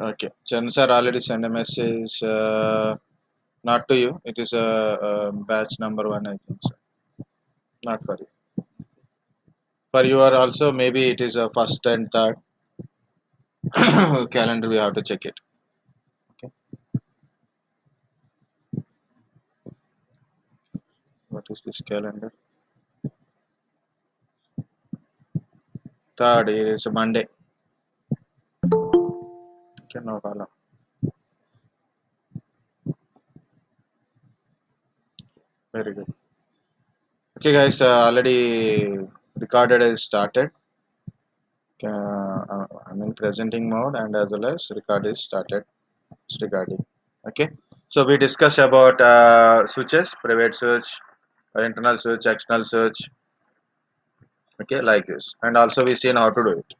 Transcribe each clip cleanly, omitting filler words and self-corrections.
Okay. Chen sir already sent a message. Not to you. It is a batch number one, I think so. Not for you. For you are also maybe it is a first and third calendar. We have to check it. Okay. What is this calendar? Third. It is a Monday. Okay. No problem. Very good. Okay, guys. Already recorded is started. I'm in presenting mode and as well as record is started. It's recording. Okay. So we discuss about switches, private switch, internal switch, external switch. Okay, like this, and also we seen how to do it.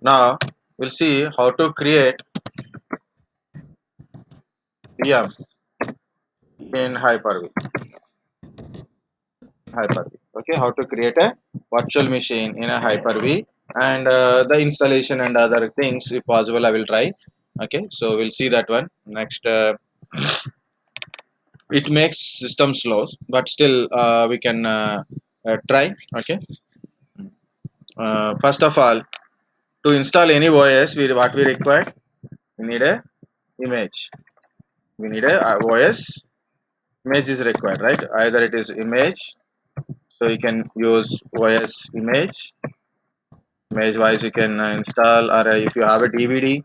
Now we'll see how to create VM in Hyper-V. Hyper-V. Okay, how to create a virtual machine in a Hyper-V, and the installation and other things, if possible, I will try. Okay, so we'll see that one next. It makes system slow, but still we can try. Okay. First of all, to install any OS, we what we require, we need a image. We need a OS image is required, right? Either it is image, so you can use OS image wise you can install, or if you have a DVD,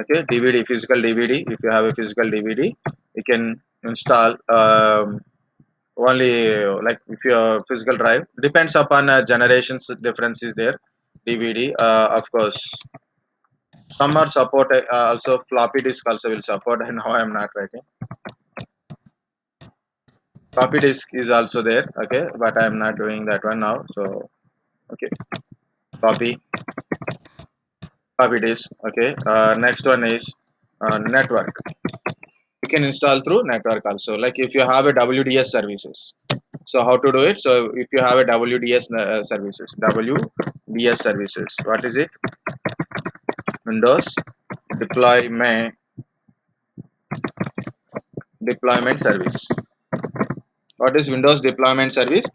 okay, DVD, physical DVD. If you have a physical DVD, you can install. Only like if your physical drive depends upon generations difference is there. DVD, of course, some are support, also floppy disk also will support. And now I am not writing floppy disk is also there, okay, but I am not doing that one now. So okay, copy disk. Okay, next one is network. You can install through network also, like if you have a WDS services. So how to do it? So if you have a WDS services, WDS services, what is it? Windows deployment service. What is Windows deployment service?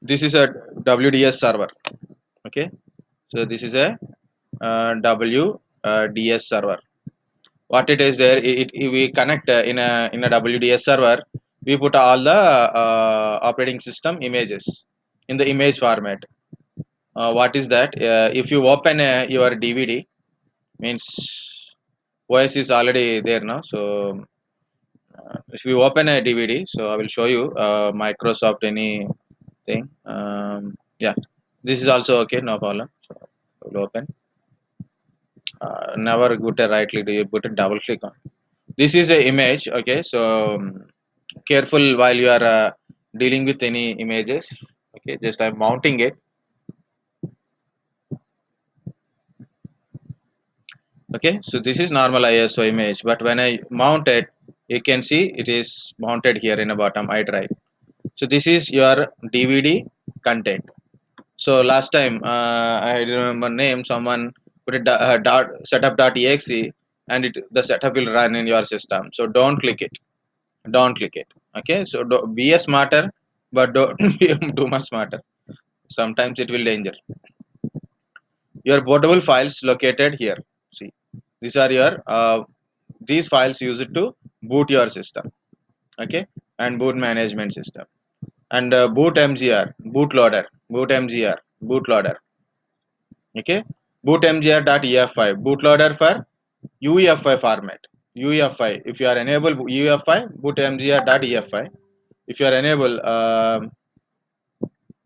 This is a WDS server. Okay, so this is a WDS server. What it is there? We connect in a WDS server. We put all the operating system images in the image format. What is that? If you open your DVD, means OS is already there now. So if you open a DVD, so I will show you Microsoft anything. Yeah, this is also okay, no problem. So I will open. Never put a right click. You put a double click on. This is a image. Okay, so careful while you are dealing with any images. Okay, just I'm mounting it. Okay, so this is normal ISO image, but when I mount it, you can see it is mounted here in the bottom iDrive. So this is your DVD content. So last time I remember name someone put a dot setup.exe, and the setup will run in your system. So don't click it. Don't click it. Okay, so be a smarter, but don't be too much smarter. Sometimes it will danger. Your bootable files located here. See, these are your these files used to boot your system. Okay, and boot management system, and boot mgr, bootloader, boot mgr, bootloader. Okay, boot mgr.efi, bootloader for UEFI format. UEFI, if you are enable UEFI, boot mgr.efi. If you are enable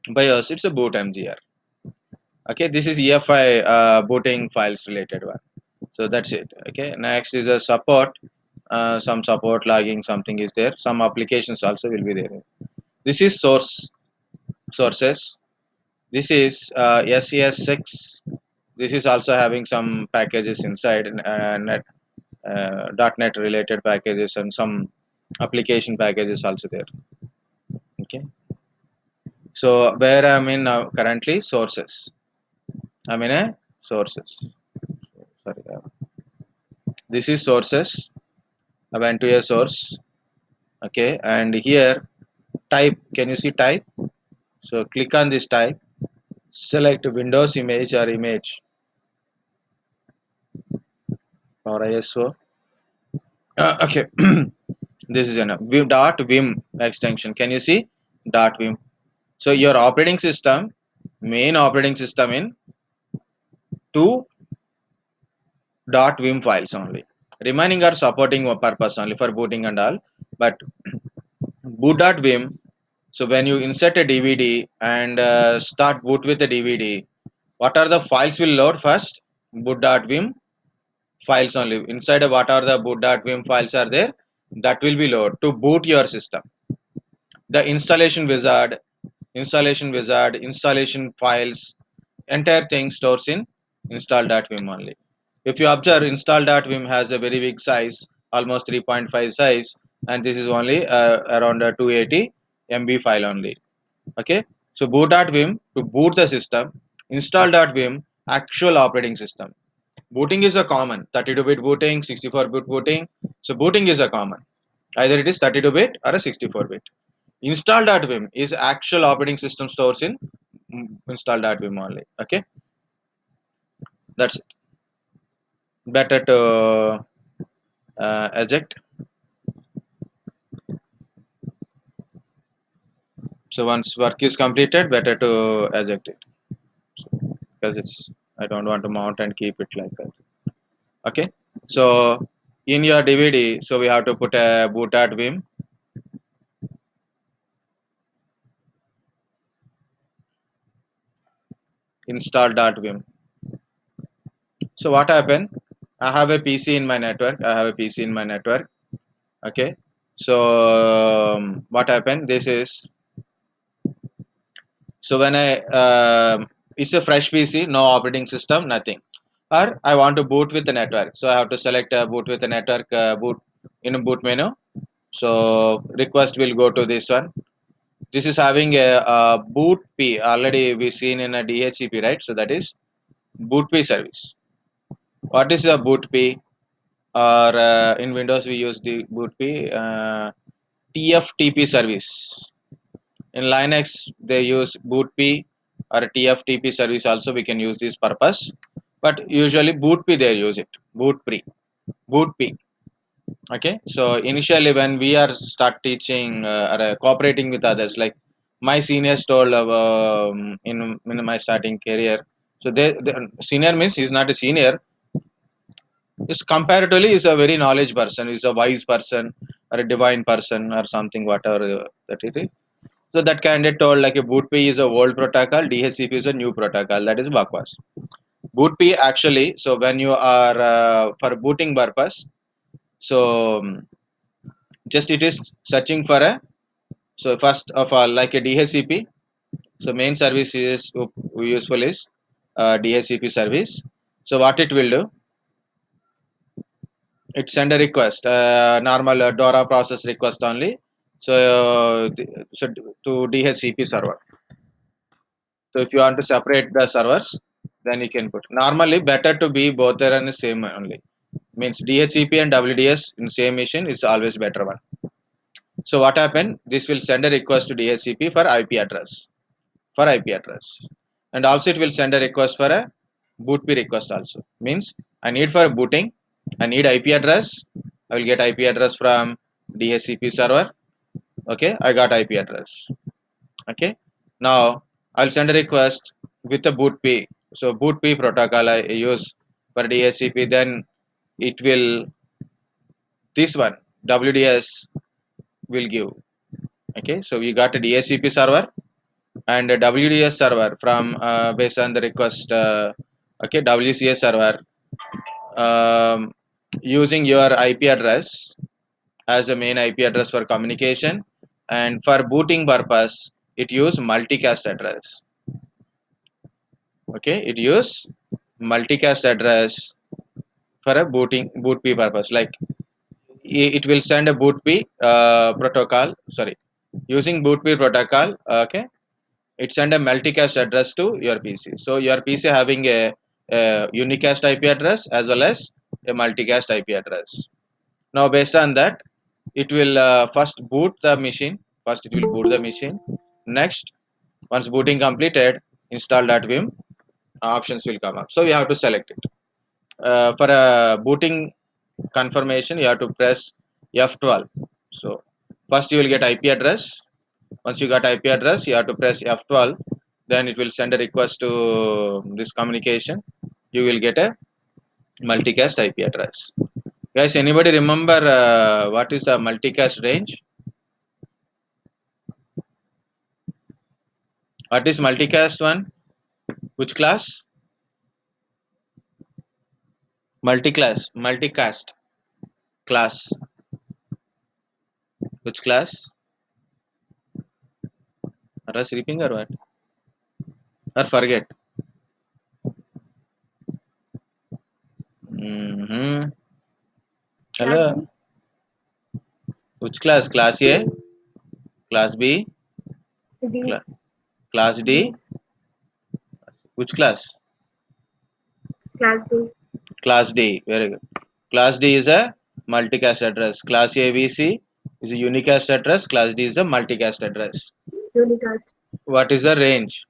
BIOS, it's a boot mgr. Okay, this is EFI booting files related one. So that's it. Okay, next is a support. Some support logging something is there. Some applications also will be there. This is sources. This is SES6. This is also having some packages inside, net .NET related packages, and some application packages also there. Okay, so where I'm in now currently, sources. I'm in a sources. sorry, this is sources. I went to a source. Okay, and here type. Can you see type? So click on this type. Select Windows image or image or ISO. Okay, this is enough. Vim extension. Can you see dot vim? So your operating system, main operating system in two dot vim files only. Remaining are supporting purpose only for booting and all. But boot dot vim. So when you insert a DVD and start boot with a DVD, what are the files will load first? Boot dot vim files only. Inside what are the boot dot vim files are there? That will be load to boot your system. The installation files, entire thing stores in install.vim only. If you observe, install.vim has a very big size, almost 3.5 size, and this is only around a 280 MB file only. Okay, so boot.vim to boot the system, install.vim actual operating system. Booting is a common 32-bit booting, 64-bit booting. So booting is a common. Either it is 32-bit or a 64-bit. Install.vim is actual operating system stores in install.vim only. Okay, that's it. Better to eject. So once work is completed, better to eject it because it's I don't want to mount and keep it like that. Okay, so in your DVD, so we have to put a boot.vim. Install.vim. So what happened? I have a PC in my network. I have a PC in my network. Okay, so what happened? This is so when it's a fresh PC, no operating system, nothing. Or I want to boot with the network, so I have to select boot with the network, boot in a boot menu. So request will go to this one. This is having a boot P. Already we seen in a DHCP, right? So that is boot P service. What is a boot P? Or in Windows we use the boot P TFTP service. In Linux, they use bootp or TFTP service also. We can use this purpose, but usually bootp they use it. Bootp. Okay. So initially, when we are start teaching or cooperating with others, like my seniors told in my starting career. So the senior means he's not a senior. Is comparatively is a very knowledge person, is a wise person or a divine person or something whatever that it is. So that candidate told like a bootp is a old protocol, DHCP is a new protocol. That is Bakwas. Bootp actually, so when you are for booting purpose, so just it is searching for a so first of all like a DHCP. So main service is useful is DHCP service. So what it will do? It send a request, normal DORA process request only. So so to DHCP server. So if you want to separate the servers, then you can put. Normally, better to be both are in the same only. Means DHCP and WDS in same machine is always better one. So what happened? This will send a request to DHCP for IP address. For IP address, and also it will send a request for a bootp request also. Means I need for booting, I need IP address. I will get IP address from DHCP server. Okay, I got IP address. Okay, now I'll send a request with a bootp. So bootp protocol I use for DHCP, then it will this one WDS will give. Okay, so we got a DHCP server and a WDS server from based on the request. Okay, WCS server um, using your IP address as a main IP address for communication, and for booting purpose it use multicast address. Okay, it use multicast address for a bootp purpose. Like it will send a bootp protocol. Sorry, using bootp protocol. Okay, it send a multicast address to your PC. So your PC having a a unicast IP address as well as a multicast IP address. Now based on that, it will first boot the machine. First it will boot the machine. Next, once booting completed, install that vim options will come up. So we have to select it. For a booting confirmation, you have to press F12. So first you will get IP address. Once you got IP address, you have to press F12. Then it will send a request to this communication. You will get a multicast IP address. Guys, anybody remember what is the multicast range? What is multicast one? Which class? Multicast class. Which class? Are you sleeping or what? Or forget? Mm-hmm. Class Hello. B. Which class? Class A? Class B? D. Cla- Class D? D. Which class? Class D. Class D. Very good. Class D is a multicast address. Class ABC is a unicast address. Class D is a multicast address. Unicast. What is the range?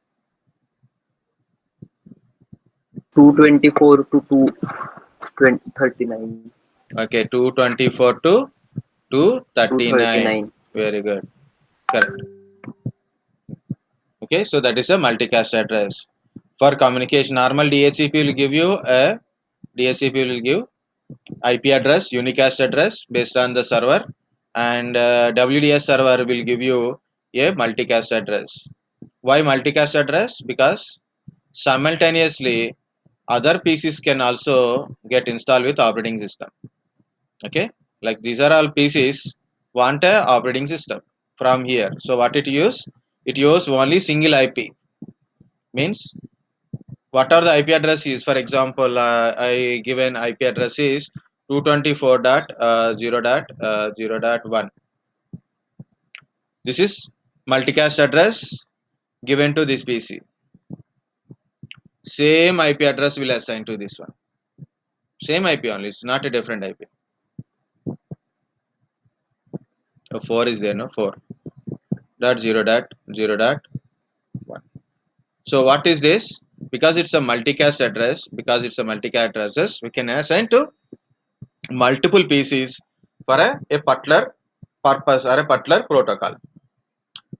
224 to 239. Okay, 224 to 239. 239. Very good. Correct. Okay, so that is a multicast address. For communication, normal DHCP will give you a DHCP will give IP address, unicast address based on the server, and WDS server will give you a multicast address. Why multicast address? Because simultaneously other PCs can also get installed with operating system. Okay, like these are all PCs want a operating system from here. So what it use? It use only single IP. Means what are the IP address is? For example, I given IP address is 224.0.0.1. This is multicast address given to this PC. Same IP address will assign to this one. Same IP only. It's not a different IP. 4 is there, no 4 dot 0.0.1. So what is this? Because it's a multicast address, we can assign to multiple PCs for a particular purpose or a particular protocol.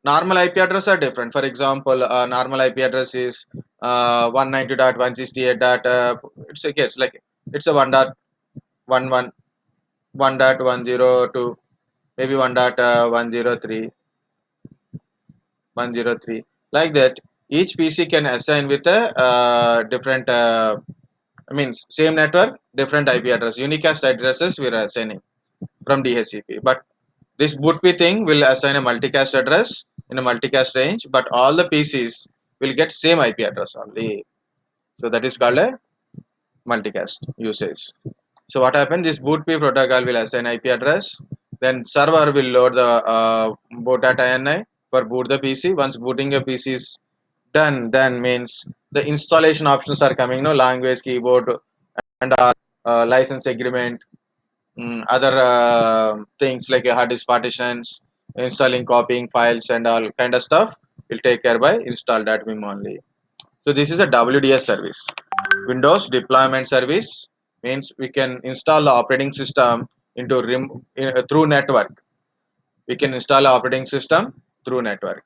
Normal IP address are different. For example, normal IP address is 190.168. It's a case like it's a 1.11, 1.102, maybe 1.103, 103, like that. Each PC can assign with a different. Means same network, different IP address. Unicast addresses we are assigning from DHCP, but this bootp thing will assign a multicast address in a multicast range, but all the PCs will get same IP address only. So that is called a multicast usage. So what happened? This bootp protocol will assign IP address. Then server will load the boot.ini for boot the PC. Once booting a PC is done, then means the installation options are coming. No language, keyboard, and license agreement, other things like hard disk partitions, installing, copying files, and all kind of stuff will take care by install that vim only. So this is a WDS service. Windows Deployment Service means we can install the operating system through network. We can install the operating system through network.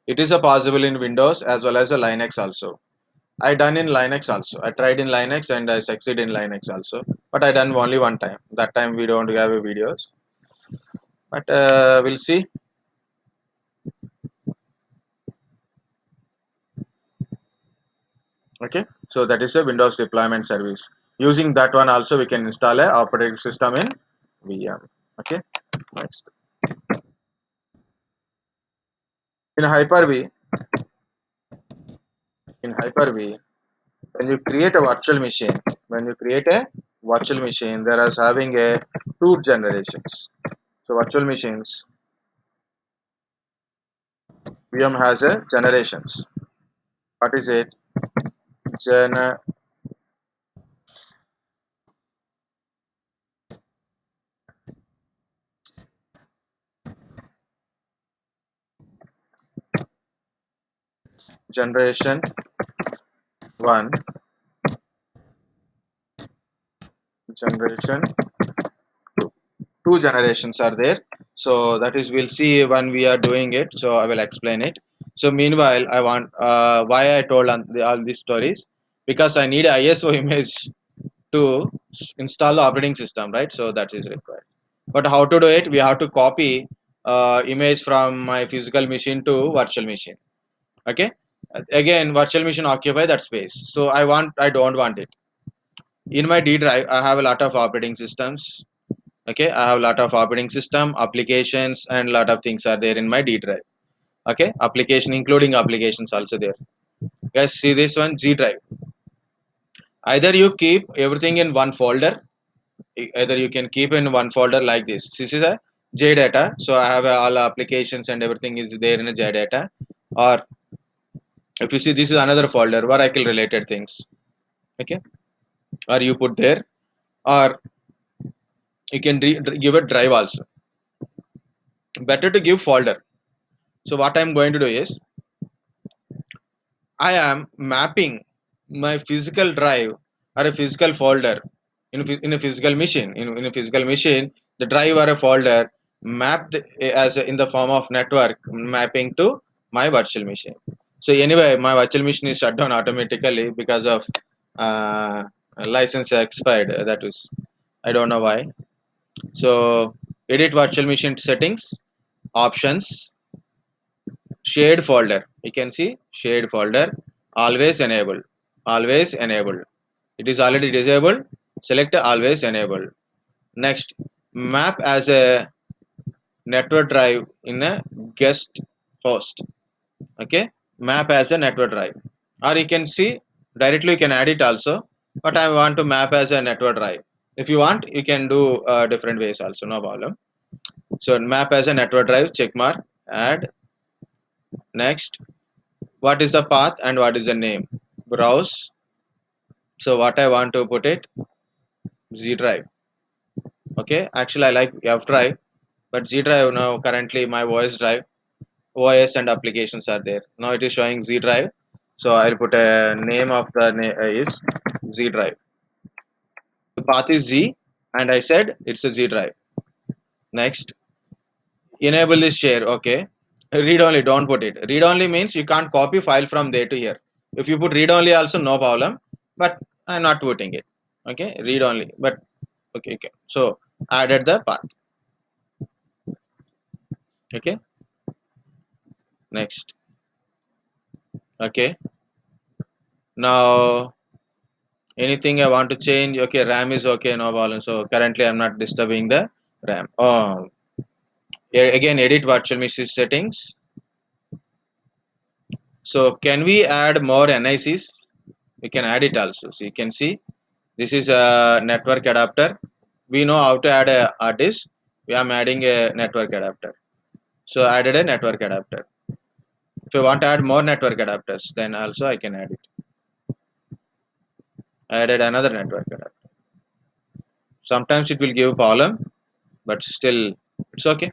It is a possible in Windows as well as a Linux also. I done in Linux also. I tried in Linux and I succeed in Linux also. But I done only one time. That time we don't have a videos. But we'll see. Okay. So that is a Windows deployment service. Using that one also we can install a operating system in VM. Okay. Next. In Hyper-V, when you create a virtual machine, there is having a two generations. So virtual machines, VM has a generations. What is it? Gen generation 1, generation 2. Two generations are there. So that is, we'll see when we are doing it. So I will explain it. So meanwhile, I want why I told all these stories, because I need ISO image to install the operating system, right? So that is required. But how to do it? We have to copy image from my physical machine to virtual machine. Okay. Again, virtual machine occupy that space. So I don't want it. In my D drive, I have a lot of operating systems. Okay, I have a lot of operating system applications and lot of things are there in my D drive. Okay, application including applications also there. Guys, see this one, G drive. Either you keep everything in one folder, either you can keep in one folder like this. This is a J data, so I have all applications and everything is there in a J data. Or if you see, this is another folder, Oracle related things. Okay, or you put there, or you can give a drive also. Better to give folder. So what I'm going to do is, I am mapping my physical drive or a physical folder in a physical machine. In a physical machine, the drive or a folder mapped in the form of network mapping to my virtual machine. So anyway, my virtual machine is shut down automatically because of license expired. That is, I don't know why. So edit virtual machine settings, options, shared folder. You can see shared folder always enabled. Always enabled. It is already disabled. Select always enabled. Next, map as a network drive in a guest host. Okay, map as a network drive. Or you can see directly, you can add it also. But I want to map as a network drive. If you want, you can do different ways also, no problem. So map as a network drive, check mark, add. Next, what is the path and what is the name? Browse. So what I want to put it, Z drive. Okay, actually I like F drive, but Z drive now currently my OS drive, OS and applications are there. Now it is showing Z drive. So I'll put a name of the is Z drive. The path is Z, and I said it's a Z drive. Next, enable this share. Okay, read only, don't put it. Read only means you can't copy file from there to here. If you put read only also, no problem, but I'm not putting it. Okay, read only, but okay. So added the path. Okay, next. Okay, now anything I want to change. Okay, RAM is okay, no problem. So currently I'm not disturbing the RAM. Oh, again, edit virtual machine settings. So can we add more NICs? We can add it also. So you can see this is a network adapter. We know how to add a hard disk. We are adding a network adapter. So I added a network adapter. If you want to add more network adapters, then also I can add it. I added another network adapter. Sometimes it will give problem, but still it's okay.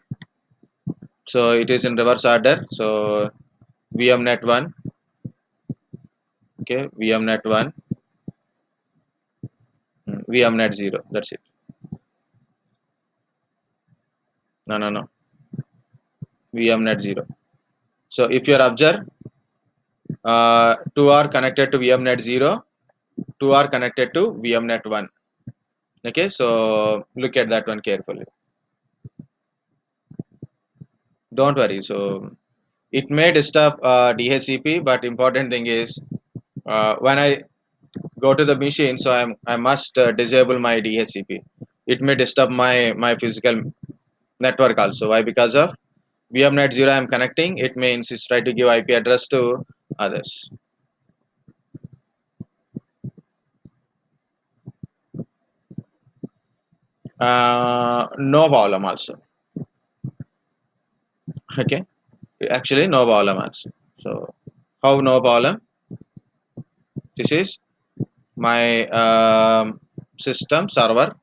So it is in reverse order. So VMnet 1, okay, VMnet 1, VMnet 0. That's it. No. VMnet 0. So if you are observe, two are connected to VMnet 0, two are connected to VMnet 1. Okay, so look at that one carefully. Don't worry. So it may disturb DHCP, but important thing is when I go to the machine, so I must disable my DHCP. It may disturb my physical network also. Why? Because of VMnet 0 I am connecting. It means it's try to give IP address to others. No problem also. Okay, actually no problem also. So how no problem? This is my system server,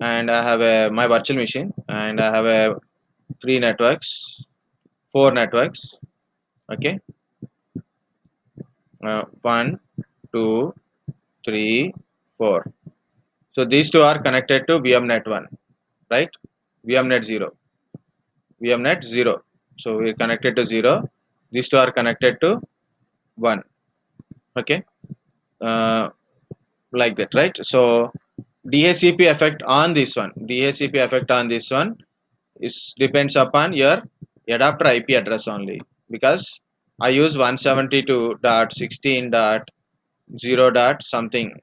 and I have my virtual machine, and I have a 3 networks, 4 networks. Okay, 1, 2, 3, 4. So these two are connected to VMnet 1, right? VMnet 0, VMnet 0. So we connected to 0. These two are connected to 1. Okay, uh, like that, right? So DHCP effect on this one, DHCP effect on this one is depends upon your adapter IP address only, because I use 172.16.0 dot something,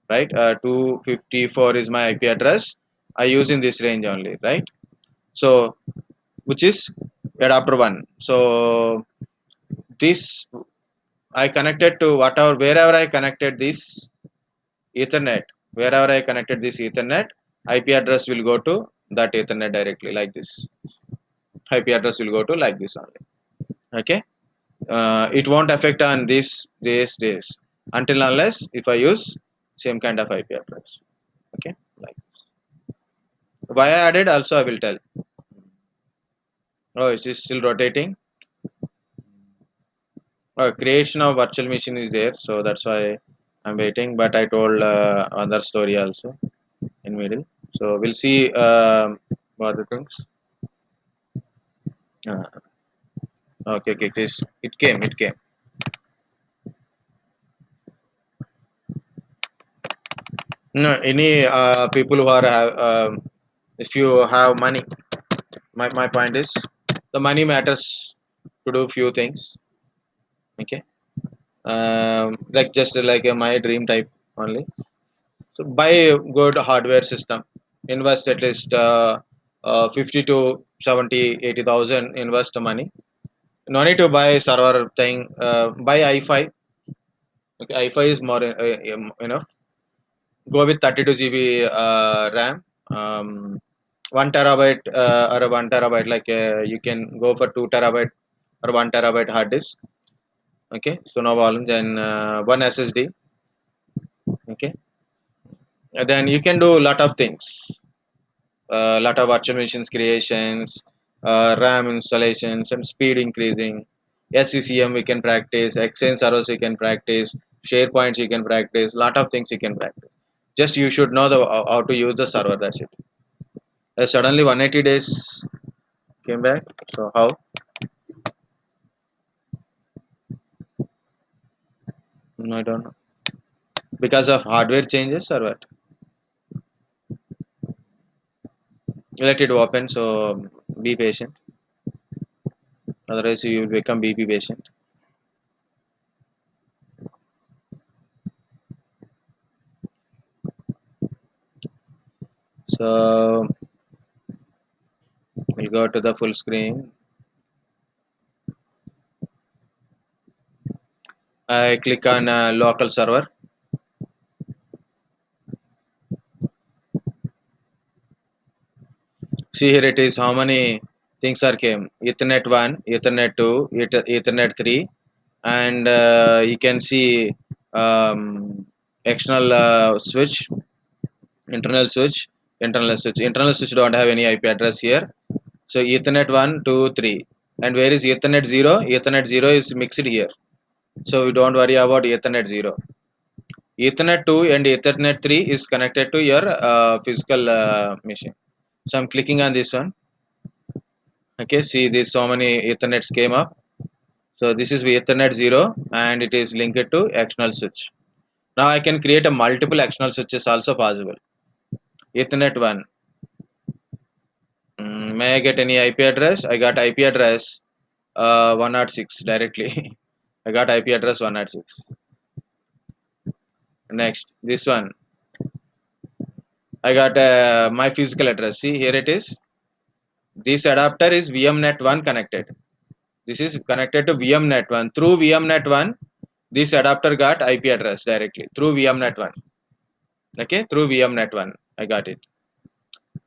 right? 254 is my IP address. I use in this range only, right? So which is adapter 1. So this I connected to whatever, wherever I connected this Ethernet, wherever I connected this Ethernet, IP address will go to that Ethernet directly, like this. IP address will go to like this only. Okay, it won't affect on this until unless if I use same kind of IP address. Okay, like why I added also I will tell. Oh, it is still rotating. Oh, creation of virtual machine is there, so that's why I'm waiting. But I told other story also in middle. So we'll see what the things. Uh, okay, okay, it came. No, any people who are if you have money, my point is the money matters to do few things. Okay, like just like my dream type only. So buy a good hardware system. Invest at least 50 to 70, 80,000. Invest the money. No need to buy server thing. Buy i5. Okay, i5 is more enough. Go with 32 GB RAM. 1 terabyte or 1 terabyte. Like you can go for 2 terabyte or 1 terabyte hard disk. Okay, so no problem. Then one SSD. Okay, and then you can do a lot of things. Lot of virtual machines creations, RAM installations, and speed increasing. SCCM we can practice, Exchange servers you can practice, SharePoints you can practice, lot of things you can practice. Just you should know the how to use the server. That's it. Suddenly 180 days came back. So how? No, I don't know. Because of hardware changes or what? Let it open. So be patient. Otherwise you will become BP patient. So we'll go to the full screen. I click on local server. See here it is how many things are came. Ethernet 1, Ethernet 2, Ethernet 3, and you can see external switch, internal switch, internal switch. Internal switch don't have any IP address here. So Ethernet 1, 2, 3. And where is Ethernet 0? Ethernet 0 is mixed here. So we don't worry about Ethernet 0. Ethernet 2 and Ethernet 3 is connected to your physical machine. So I'm clicking on this one. Okay, see this so many Ethernets came up. So this is Ethernet 0 and it is linked to external switch. Now I can create a multiple external switches also possible. Ethernet 1. May I get any IP address? I got IP address 106 directly. I got IP address 106. Next, this one. I got my physical address. See here it is. This adapter is VMnet 1 connected. This is connected to VMnet 1. Through VMnet 1, this adapter got IP address directly through VMnet 1. Okay, through VMnet 1. I got it.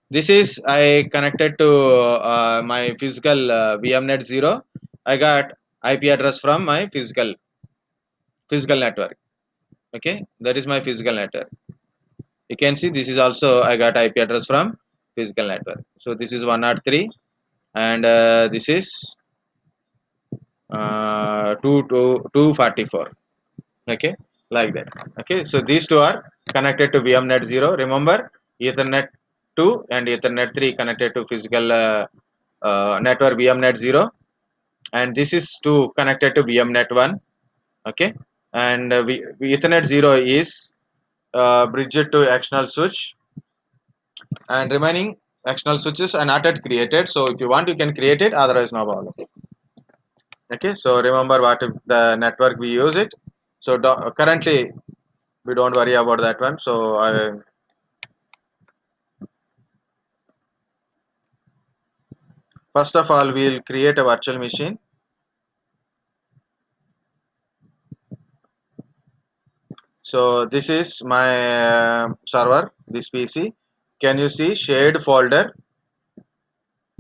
This is I connected to my physical VMnet 0. I got IP address from my physical network. Okay, that is my physical network. You can see this is also I got IP address from physical network. So this is 103 and this is 244. Okay, like that. Okay, so these two are connected to VMnet 0. Remember, Ethernet 2 and Ethernet 3 connected to physical network VMnet 0, and this is 2 connected to VMnet 1. Okay, and Ethernet 0 is bridged to external switch, and remaining external switches are not yet created. So if you want, you can create it, otherwise no problem. Okay, so remember what the network we use it. So currently we don't worry about that one. So first of all, we'll create a virtual machine. So this is my server, this PC. Can you see shared folder?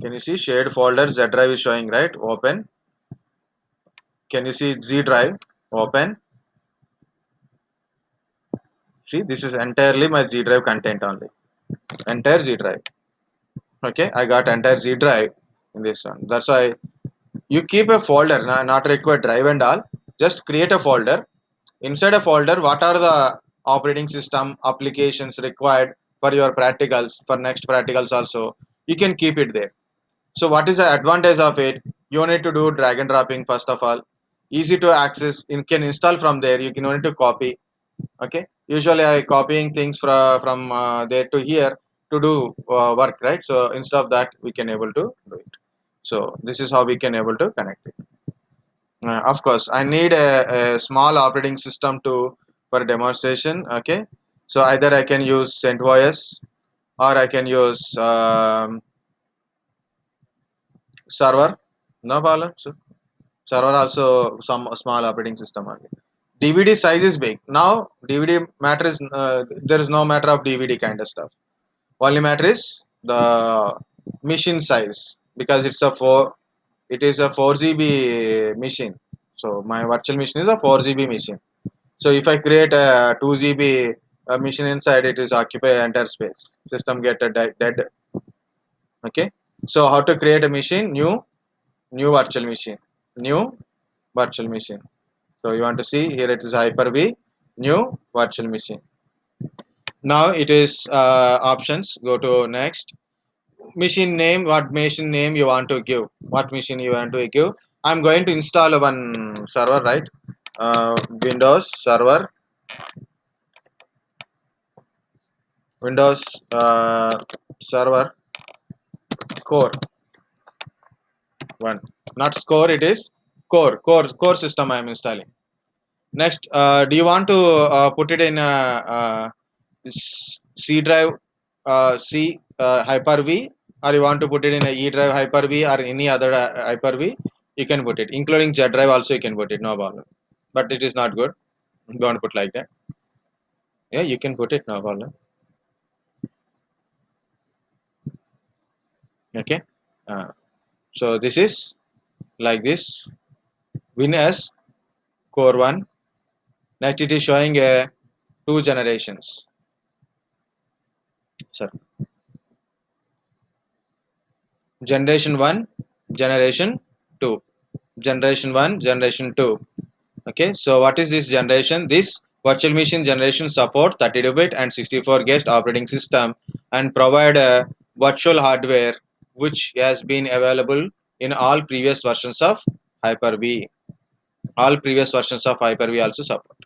Can you see shared folder? Z drive is showing, right? Open. Can you see Z drive? Open. See, this is entirely my Z drive content only. Entire Z drive. Okay, I got entire Z drive in this one. That's why you keep a folder, not required drive and all. Just create a folder. Inside a folder, what are the operating system applications required for your practicals, for next practicals also, you can keep it there. So what is the advantage of it? You need to do drag and dropping first of all. Easy to access, you can install from there, you can only to copy. Okay, usually I copying things from there to here to do work, right? So instead of that, we can able to do it. So this is how we can able to connect it. Of course, I need a small operating system to for demonstration. Okay, so either I can use CentOS or I can use server. No problem. So server also some small operating system only. DVD size is big. Now DVD matter is there is no matter of DVD kind of stuff. Only matter is the machine size because it is a 4 GB machine. So my virtual machine is a 4 GB machine. So if I create a 2 GB machine inside, it is occupy entire space. System get a dead. Okay. So how to create a machine? New virtual machine. New virtual machine. So you want to see here it is Hyper-V, new virtual machine. Now it is options. Go to next. Machine name. What machine name you want to give? What machine you want to give? I'm going to install one server, right? Windows server. Windows server core one. Not score. It is core system. I am installing. Next, do you want to put it in C drive, C Hyper-V, or you want to put it in a E drive Hyper-V or any other Hyper-V? You can put it, including Z drive also you can put it, no problem. But it is not good. Don't put like that. Yeah, you can put it, no problem. Okay. Uh, so this is like this. WinS Core 1. Next, it is showing two generations. Sorry. Generation 1, generation 2. Generation 1, generation 2. Okay, so what is this generation? This virtual machine generation support 32-bit and 64 guest operating system and provide a virtual hardware which has been available in all previous versions of Hyper-V. All previous versions of Hyper-V also support.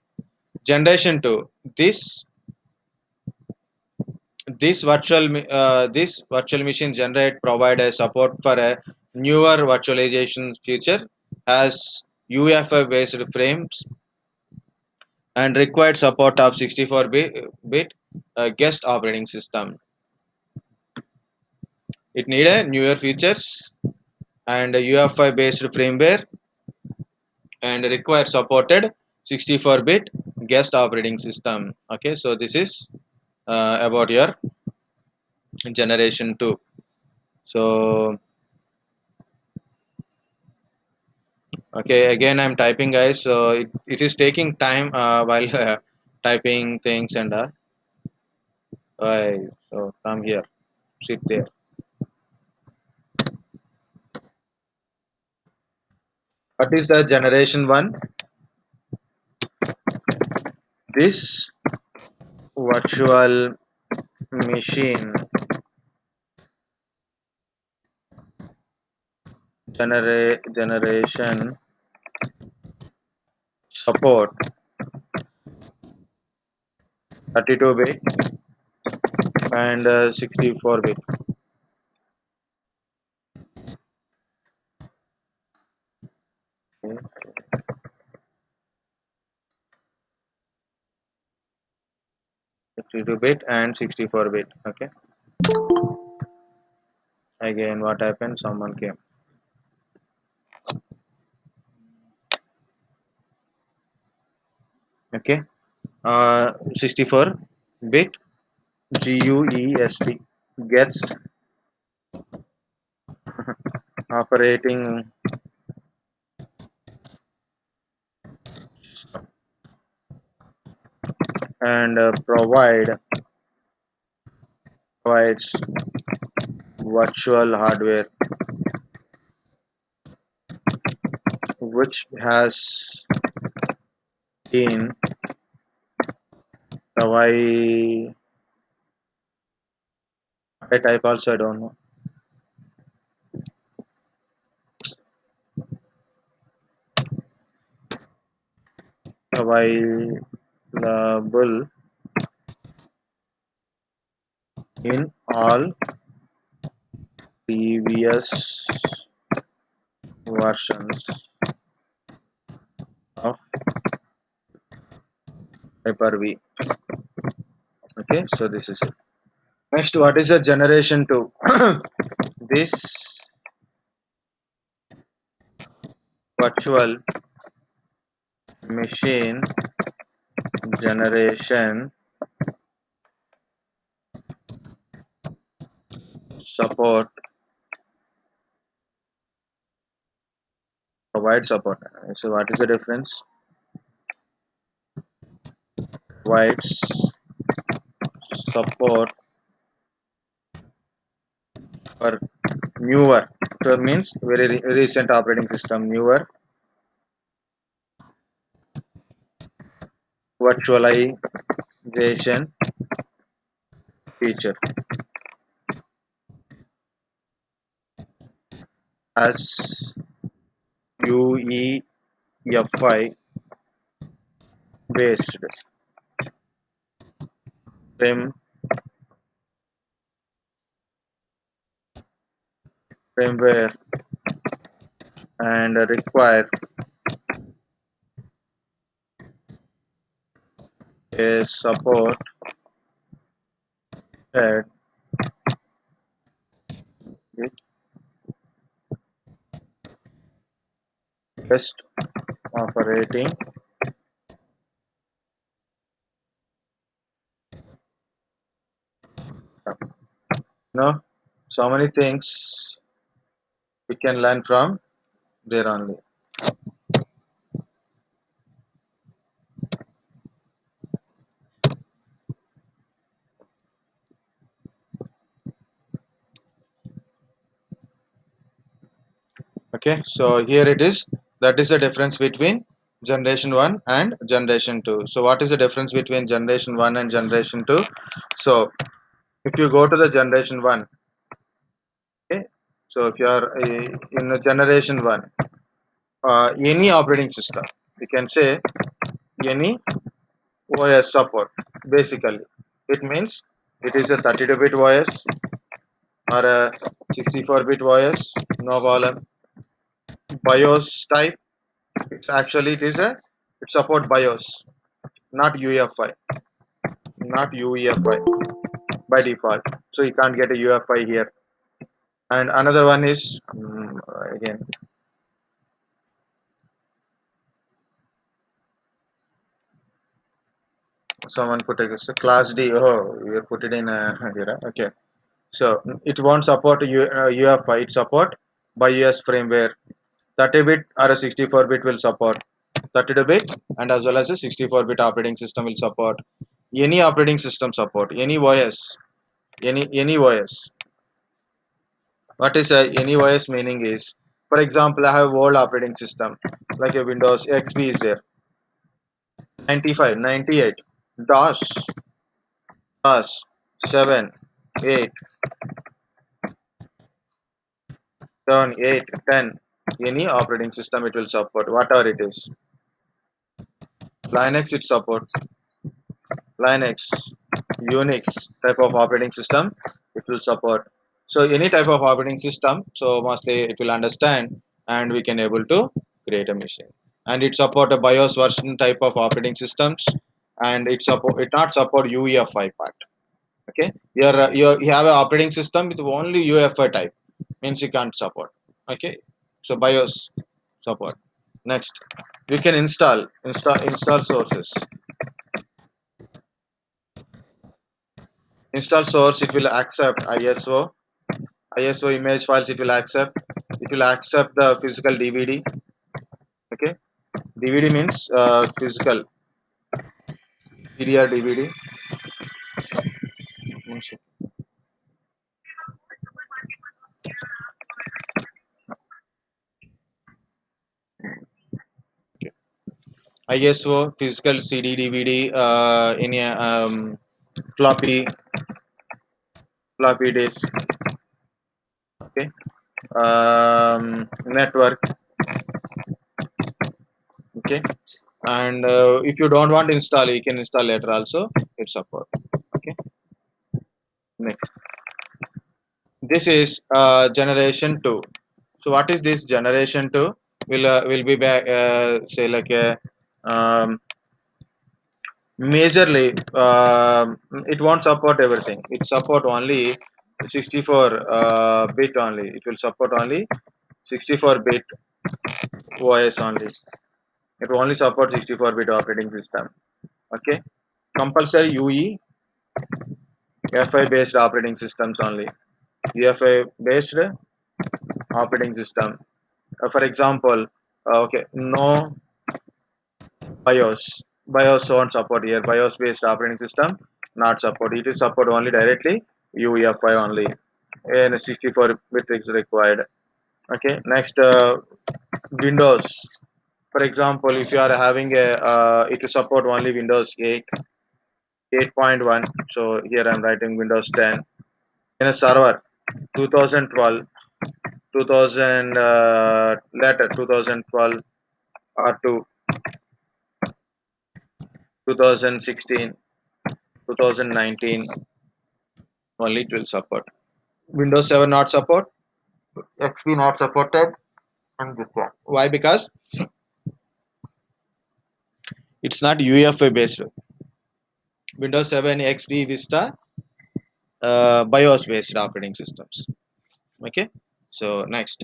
Generation 2. This virtual machine generate provide a support for a newer virtualization feature as UEFI based frames and required support of 64-bit guest operating system. It need a newer features and a UEFI based firmware and require supported 64-bit guest operating system. Okay, so this is about your generation 2. So okay, again I'm typing guys, so it is taking time while typing things and so come here, sit there. What is the generation one? This virtual machine generation support 32-bit and 64-bit. 32-bit and 64-bit. Okay. Again, what happened? Someone came. Okay. 64-bit GUEST guest operating and provides virtual hardware which has been provided. I type also, I don't know. Available in all previous versions of Hyper-V. Okay, so this is it. Next, what is a generation 2? This virtual machine generation support provide support. So what is the difference? Provides support for newer. So means very recent operating system, newer virtualization feature as UEFI based frame, firmware and require a support that with best operating system. So many things we can learn from there only. Okay, so here it is. That is the difference between generation 1 and generation 2. So what is the difference between generation 1 and generation 2? So if you go to the generation 1, okay, so if you are in a generation 1, any operating system, you can say any OS support. Basically it means it is a 32-bit OS or a 64-bit OS, no problem. BIOS type, it's actually it support BIOS, not UEFI, not UEFI by default. So you can't get a UEFI here. And another one is again, someone put a so class D. Oh, you put it in here. Okay, so it won't support UEFI. It support BIOS firmware. 30-bit or a 64-bit will support. 32-bit, and as well as a 64-bit operating system will support any operating system support any OS, any OS. What is any OS meaning is, for example, I have old operating system like a Windows XP is there, 95, 98, DOS, DOS, 7, 8, 7, 8, 10. Any operating system it will support, whatever it is. Linux it supports, Linux, Unix type of operating system it will support. So any type of operating system, so mostly it will understand and we can able to create a machine. And it support a BIOS version type of operating systems, and it not support UEFI part. Okay, you have an operating system with only UEFI type, means you can't support. Okay, so BIOS support. Next, we can install sources. Install source it will accept ISO image files it will accept the physical DVD. Okay, DVD means physical PDR DVD. One second. Okay. ISO physical CD DVD in a floppy disk. Okay, network. Okay, and if you don't want to install you can install later also, it's support. Okay, next, this is generation 2. So what is this generation 2? Will be back say like a um, majorly it won't support everything, it support only 64 bit only, it will support only 64 bit OS only, it will only support 64-bit operating system. Okay, compulsory UEFI based operating systems only, UEFI based operating system. For example, okay, no BIOS won't support here. BIOS based operating system not support. It will support only directly UEFI only. And 64 bit is required. Okay. Next, Windows. For example, if you are having a, it will support only Windows 8, 8.1. So here I'm writing Windows 10. In a server, 2012, 2000 later 2012 or to 2016, 2019 only it will support. Windows 7 not support, XP not supported, and this one. Why? Because it's not UEFI based. Windows 7, XP, Vista, BIOS based operating systems. Okay. So next.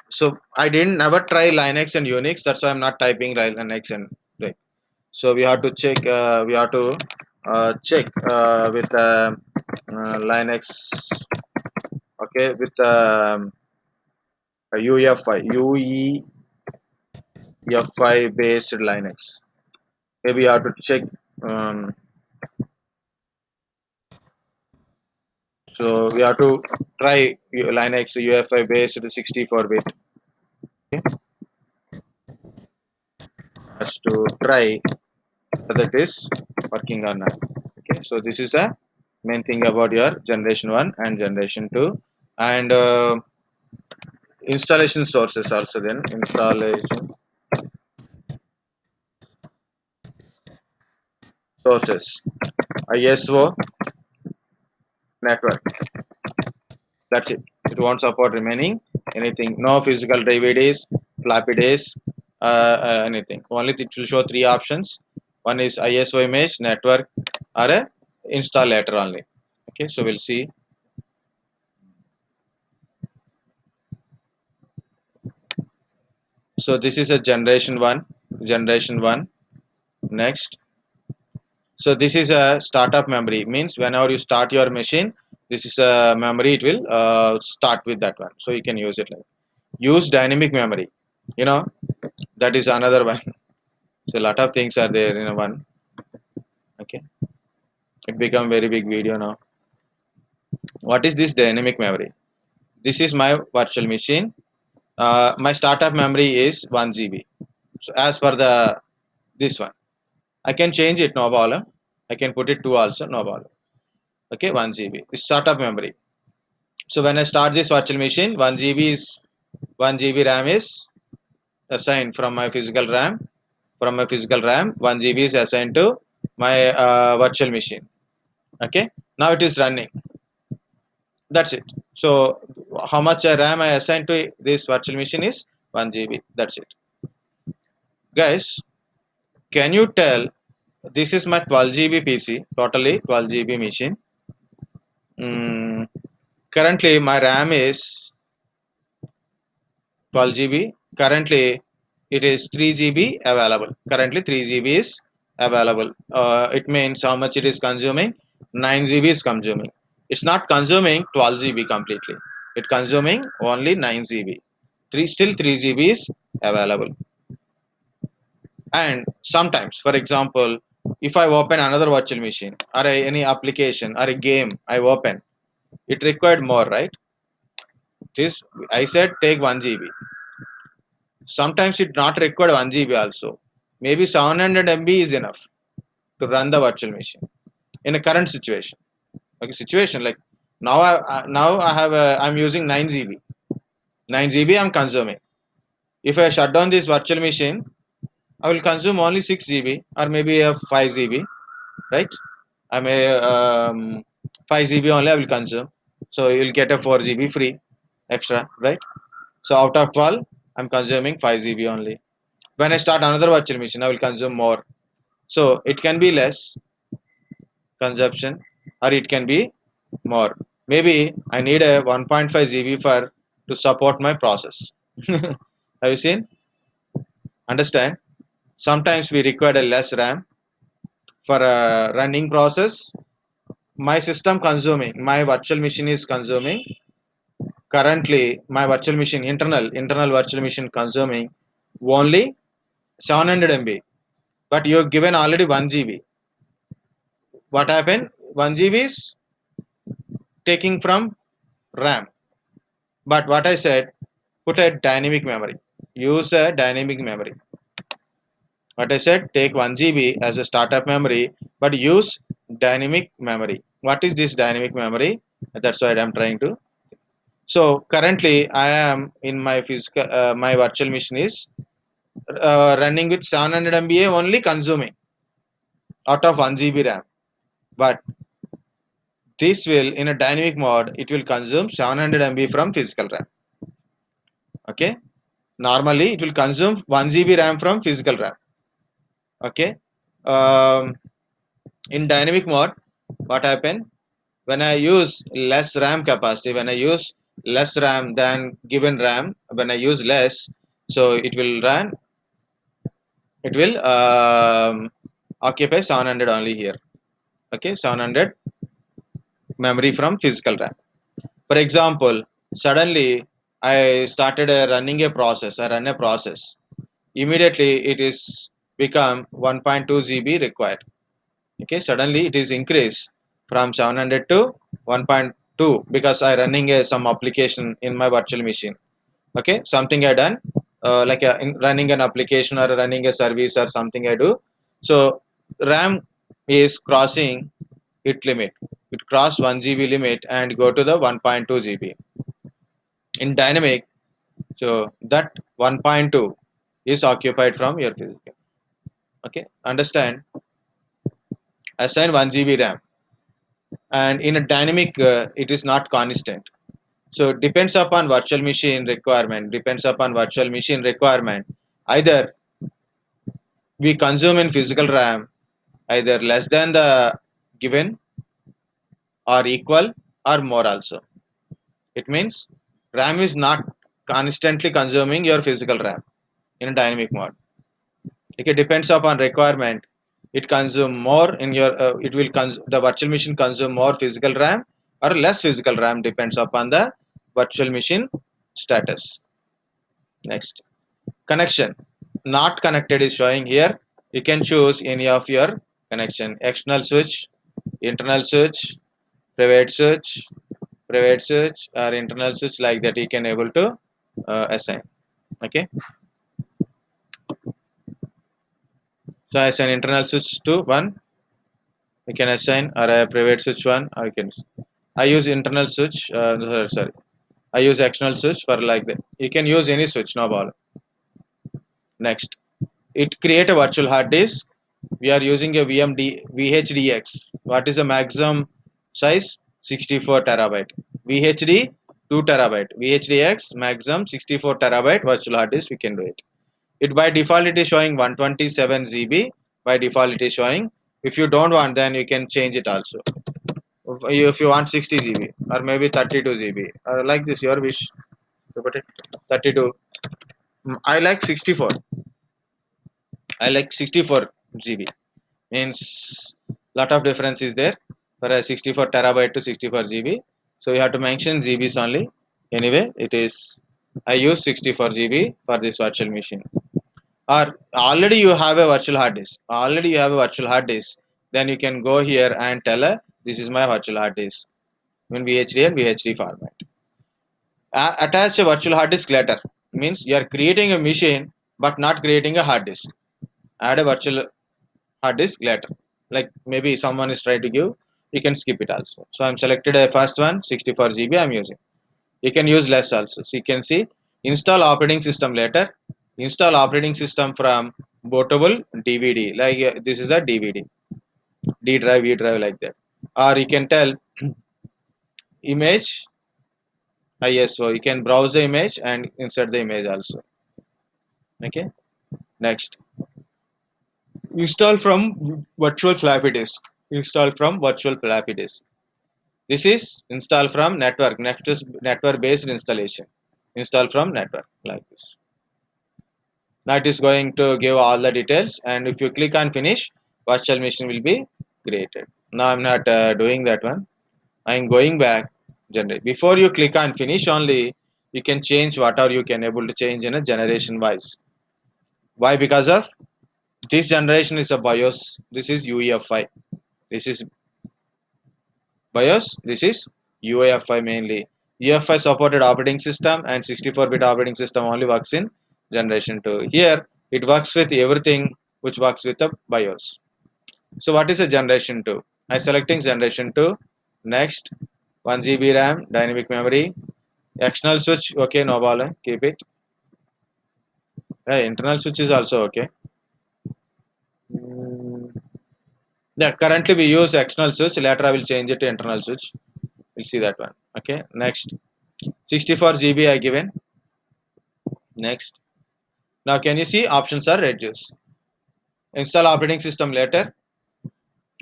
So I didn't never try Linux and Unix. That's why I'm not typing Linux and right. So we have to check. We have to check with Linux. Okay, with UEFI based Linux. Maybe you have to check. Um, so we have to try Linux UEFI based 64-bit. Okay, has to try whether it is working or not. Okay, so this is the main thing about your generation 1 and generation 2, and installation sources also. Then installation sources, ISO network. That's it. It won't support remaining anything. No physical DVDs, floppy disks, anything. Only it will show three options. One is ISO image, network, or a install later only. Okay, so we'll see. So this is a generation one. Generation one. Next. So this is a startup memory. Means whenever you start your machine, this is a memory. It will start with that one. So you can use it like use dynamic memory. You know, that is another one. So a lot of things are there in a one. Okay, it become very big video now. What is this dynamic memory? This is my virtual machine. My startup memory is 1 GB. So as per the this one, I can change it, no problem. I can put it 2 also, no problem. Okay, 1 GB. It's startup memory. So when I start this virtual machine, 1 GB RAM is assigned from my physical RAM. From my physical RAM, 1 GB is assigned to my virtual machine. Okay, now it is running. That's it. So how much RAM I assigned to this virtual machine is 1 GB. That's it. Guys, can you tell this is my 12 GB PC, totally 12 GB machine. Currently my RAM is 12 GB. Currently it is 3 GB available. Currently 3 GB is available. It means how much it is consuming? 9 GB is consuming. It's not consuming 12 GB completely. It consuming only 9 GB. Still 3 GB is available. And sometimes, for example, if I open another virtual machine or any application or a game I open, it required more, right? This I said take 1 GB. Sometimes it not required 1 GB also. Maybe 700 MB is enough to run the virtual machine in a current situation. Okay, situation like now I have I'm using 9 GB. 9 GB I'm consuming. If I shut down this virtual machine, I will consume only 6 GB or maybe a 5 GB, right? I may 5 GB only I will consume. So you will get a 4 GB free extra, right? So out of 12, I'm consuming 5 GB only. When I start another virtual machine, I will consume more. So it can be less consumption or it can be more. Maybe I need a 1.5 GB for to support my process. Have you seen? Understand? Sometimes we require a less RAM for a running process. My system consuming, my virtual machine is consuming. Currently, my virtual machine internal virtual machine consuming only 700 MB. But you have given already 1 GB. What happened? 1 GB is taking from RAM. But what I said, put a dynamic memory. Use a dynamic memory. What I said, take 1 GB as a startup memory, but use dynamic memory. What is this dynamic memory? That's what I'm trying to. So currently, I am in my physical, my virtual machine is running with 700 MBA only consuming out of 1 GB RAM. But this will, in a dynamic mode, it will consume 700 MB from physical RAM. Okay. Normally, it will consume 1 GB RAM from physical RAM. Okay. Um, in dynamic mode, what happen? When I use less RAM capacity, when I use less RAM than given RAM, when I use less, so it will run, it will occupy 700 only here. Okay, 700 memory from physical RAM. For example, suddenly I started running a process, I run a process. Immediately it is become 1.2 GB required. Okay, suddenly it is increased from 700 to 1.2 because I running some application in my virtual machine. Okay, something I done like running an application or running a service or something I do. So RAM is crossing its limit. It cross 1 GB limit and go to the 1.2 GB. In dynamic, so that 1.2 is occupied from your physical. Okay, understand? Assign 1 GB RAM, and in a dynamic, it is not constant. So depends upon virtual machine requirement. Depends upon virtual machine requirement. Either we consume in physical RAM either less than the given or equal or more also. It means RAM is not constantly consuming your physical RAM in a dynamic mode. Okay, depends upon requirement. It consume more in your. It will the virtual machine consume more physical RAM or less physical RAM depends upon the virtual machine status. Next, connection not connected is showing here. You can choose any of your connection: external switch, internal switch, private switch, or internal switch, like that you can able to assign. Okay, so assign internal switch to one, you can assign, or a private switch one, or you can. I use internal switch. Sorry, I use external switch for like that. You can use any switch, no problem. Next, it create a virtual hard disk. We are using a VHDX. What is the maximum size? 64 terabyte. VHD 2 terabyte. VHDX maximum 64 terabyte virtual hard disk. We can do it. It by default it is showing 127 GB. By default it is showing. If you don't want, then you can change it also. If you want 60 GB or maybe 32 GB or like this, your wish. So, but 32. I like 64. I like 64 GB. Means lot of difference is there for a 64 terabyte to 64 GB. So you have to mention GBs only. Anyway, it is I use 64 GB for this virtual machine. Or already you have a virtual hard disk. Already you have a virtual hard disk. Then you can go here and tell her this is my virtual hard disk in VHD and VHD format. Attach a virtual hard disk later. Means you are creating a machine but not creating a hard disk. Add a virtual hard disk later, like maybe someone is trying to give, you can skip it also. So I'm selected a first one, 64 GB I'm using. You can use less also. So you can see install operating system later, install operating system from bootable DVD, like this is a DVD, D drive, E drive, like that. Or you can tell image ISO, you can browse the image and insert the image also. Okay, next, install from virtual floppy disk. Install from virtual floppy disk. This is install from network. Next is network based installation. Install from network, like this. Now it is going to give all the details, and if you click on finish, virtual machine will be created. Now I'm not doing that one. I'm going back. Generate. Before you click on finish only, you can change whatever you can able to change in a generation wise. Why? Because of this generation is a BIOS. This is UEFI. This is BIOS. This is UEFI mainly. UEFI supported operating system and 64-bit operating system only works in generation 2. Here it works with everything which works with the BIOS. So what is a generation 2? I selecting generation 2. Next, 1 GB RAM, dynamic memory, external switch. Okay, no problem. Keep it. Internal switch is also okay. Mm, Yeah, currently we use external switch. Later I will change it to internal switch. We'll see that one. Okay, next. 64 GB I given. Next. Now can you see options are reduced. Install operating system later.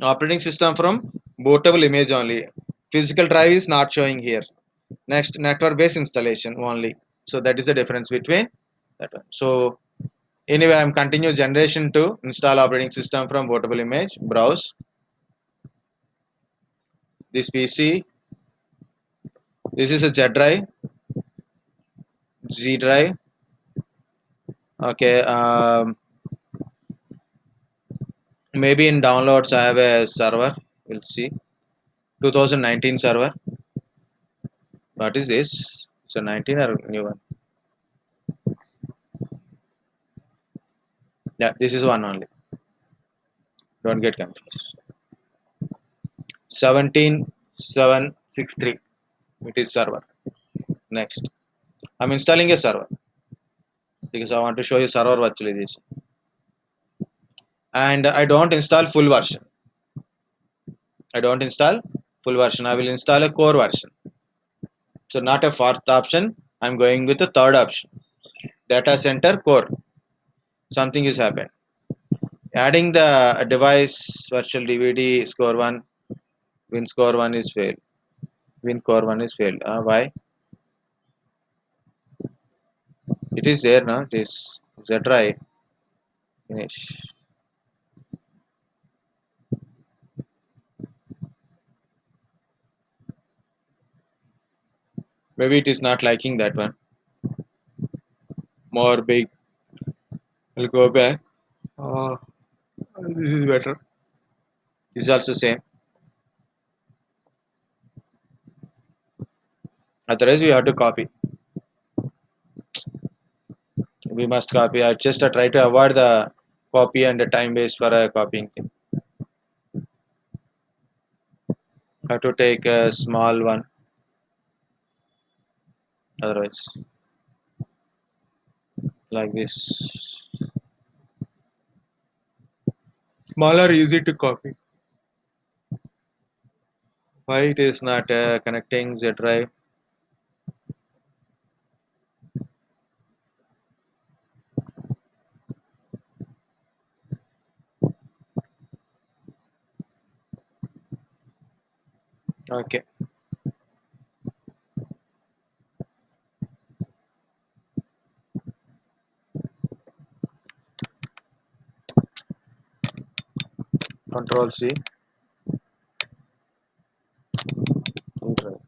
Operating system from bootable image only. Physical drive is not showing here. Next, network based installation only. So that is the difference between that one. So anyway, I'm continue generation to install operating system from bootable image. Browse this PC. This is a Z drive. Z drive. Okay. Maybe in downloads I have a server. We'll see. 2019 server. What is this? It's a 19 or new one? Yeah, this is one only. Don't get confused. 17763. It is server. Next, I'm installing a server because I want to show you server virtualization. And I don't install full version. I don't install full version. I will install a core version. So not a fourth option. I'm going with the third option. Data center core. Something is happened. Adding the device virtual DVD score one. Win score one is failed. Win core one is failed. Why? It is there now. This Z drive. Finish. Maybe it is not liking that one. More big. I'll go back. Oh. This is better. This is also same. Otherwise, we have to copy. We must copy. I just try to avoid the copy and the time waste for copying thing. Have to take a small one. Otherwise, like this. Smaller, easy to copy. Why it is not connecting Z drive? Okay. Control C. Drive.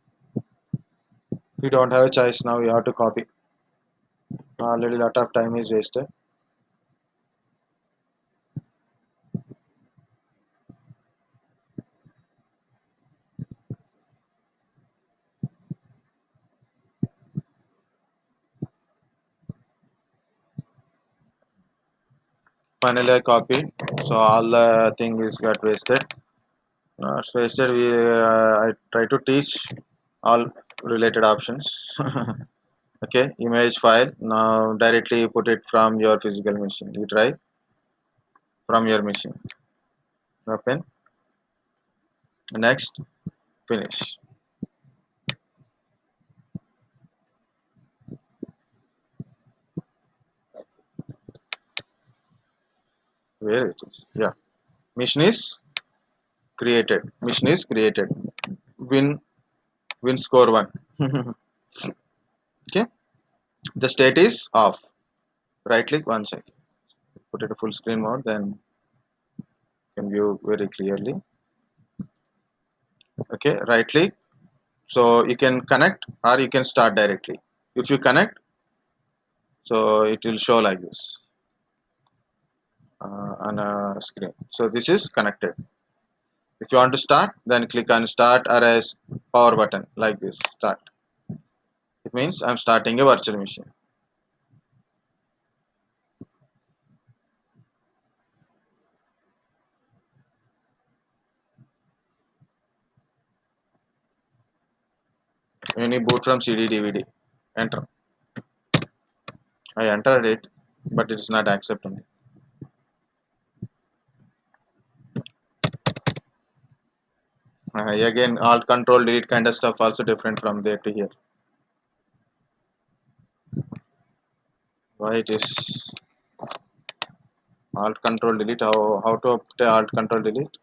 We don't have a choice now. We have to copy. Already lot of time is wasted. Finally, I copied. So all the thing is got wasted. So instead, I try to teach all related options. Okay, image file. Now directly put it from your physical machine. You try from your machine. Open. Next. Finish. Where it is? Yeah. Mission is created. Mission is created. Win. Win score 1. Okay. The state is off. Right click 1 second. Put it to full screen mode. Then can view very clearly. Okay. Right click. So you can connect or you can start directly. If you connect, so it will show like this on a screen. So this is connected. If you want to start, then click on start or as power button like this. Start. It means I'm starting a virtual machine. Any boot from CD DVD. Enter. I entered it, but it is not accepting. Again, Alt Control Delete kind of stuff also different from there to here. Why it is Alt Control Delete? How to put Alt Control Delete?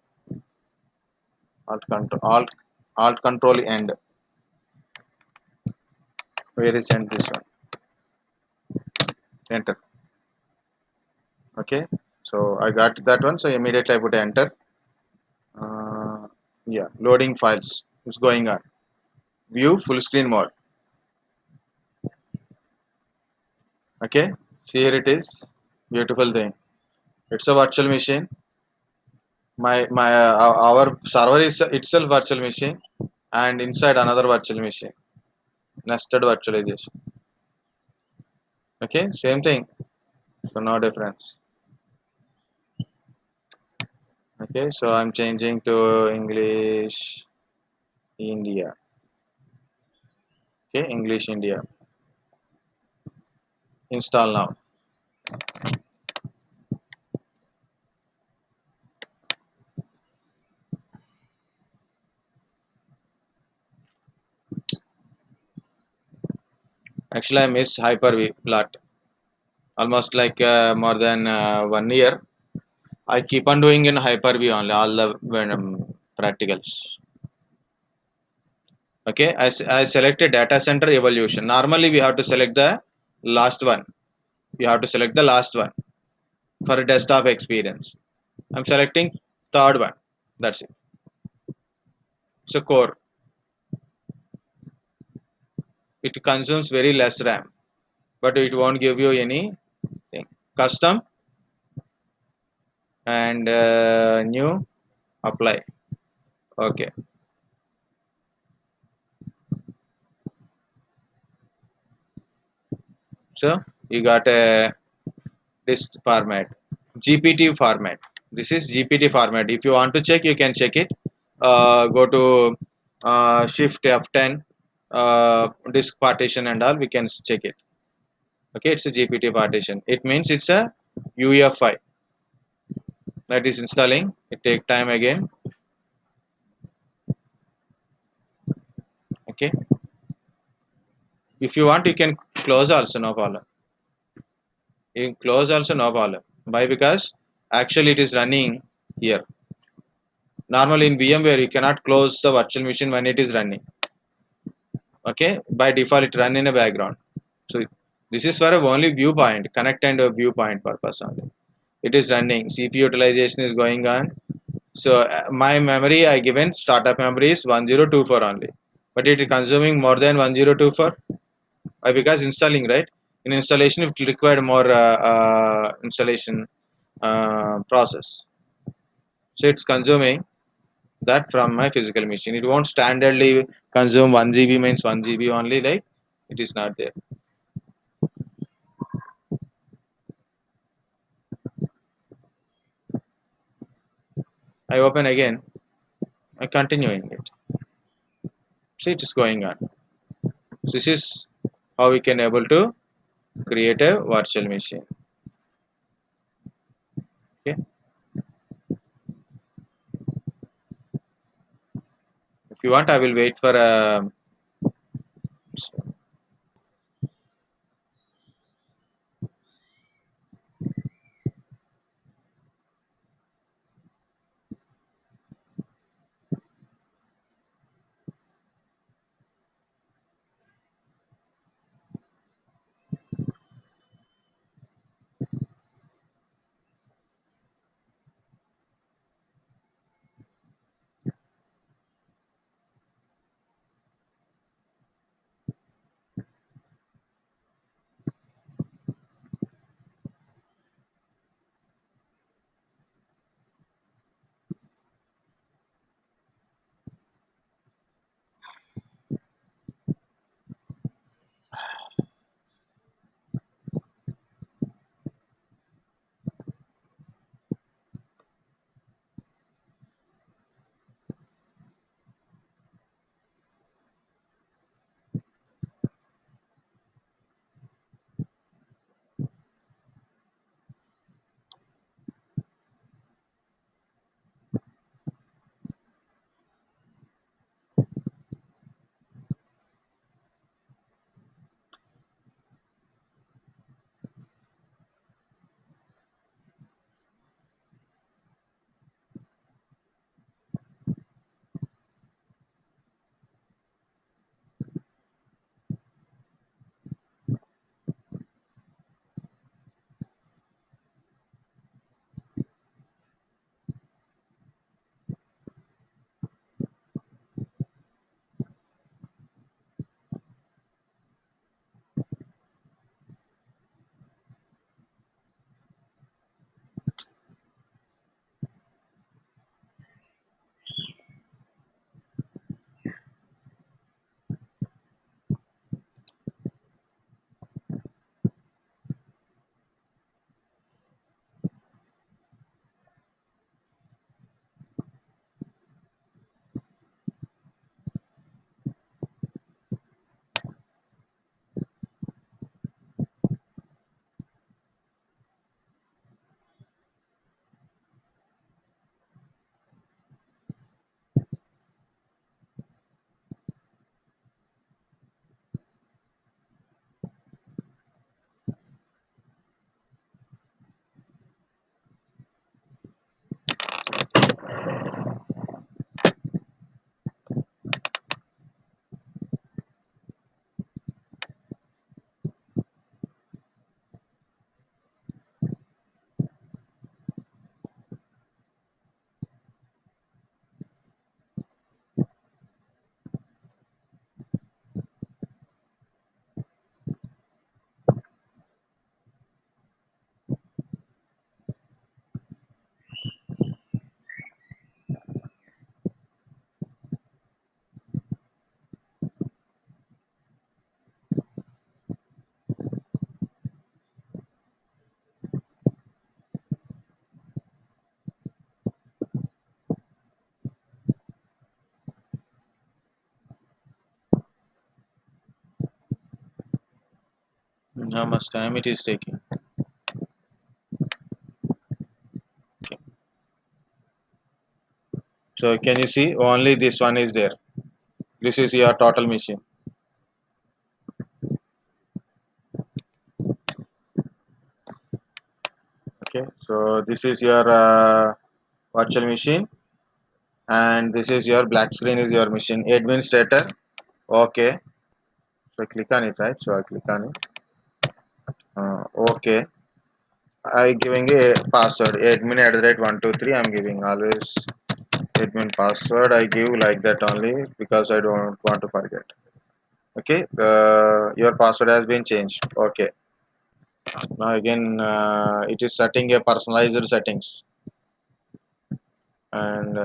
Alt Control End. Where is end this one? Enter. Okay. So I got that one. So immediately I put enter. Yeah, loading files. It's going on. View full screen mode. Okay. See here it is. Beautiful thing. It's a virtual machine. Our server is itself virtual machine, and inside another virtual machine. Nested virtualization. Okay, same thing. So no difference. Okay, so I'm changing to English India. Okay, English India. Install now. Actually, I miss Hyper-V plot. Almost like more than 1 year. I keep on doing in Hyper-V only all the practicals. Okay, I selected data center evolution. Normally, we have to select the last one. You have to select the last one for a desktop experience. I'm selecting third one. That's it. It's a core. It consumes very less RAM, but it won't give you anything. Custom and new apply. Okay, so you got a this format, GPT format. This is GPT format. If you want to check, you can check it. Go to shift F10, disk partition and all, we can check it. Okay, it's a GPT partition. It means it's a UEFI that is installing. It take time again. Okay, if you want, you can close also, no problem. You can close also, no problem. Why? Because actually it is running here. Normally in VMware, you cannot close the virtual machine when it is running. Okay, by default it run in a background. So this is for a only viewpoint, connect and a viewpoint purpose only. It is running. CPU utilization is going on. So my memory I given startup memory is 1024 only, but it is consuming more than 1024. Why? Because installing, right? In installation it will require more installation process. So it's consuming that from my physical machine. It won't standardly consume 1 GB means 1 GB only, like it is not there. I open again, I continuing it. See, it is going on. So this is how we can able to create a virtual machine. Okay. If you want, I will wait for a. How much time it is taking? Okay. So can you see only this one is there? This is your total machine. Okay. So this is your virtual machine, and this is your black screen is your machine administrator. Okay. So click on it, right? So I click on it. Okay. I giving a password admin @123. I'm giving always admin password. I give like that only because I don't want to forget. Okay, your password has been changed. Okay, now again it is setting a personalized settings, and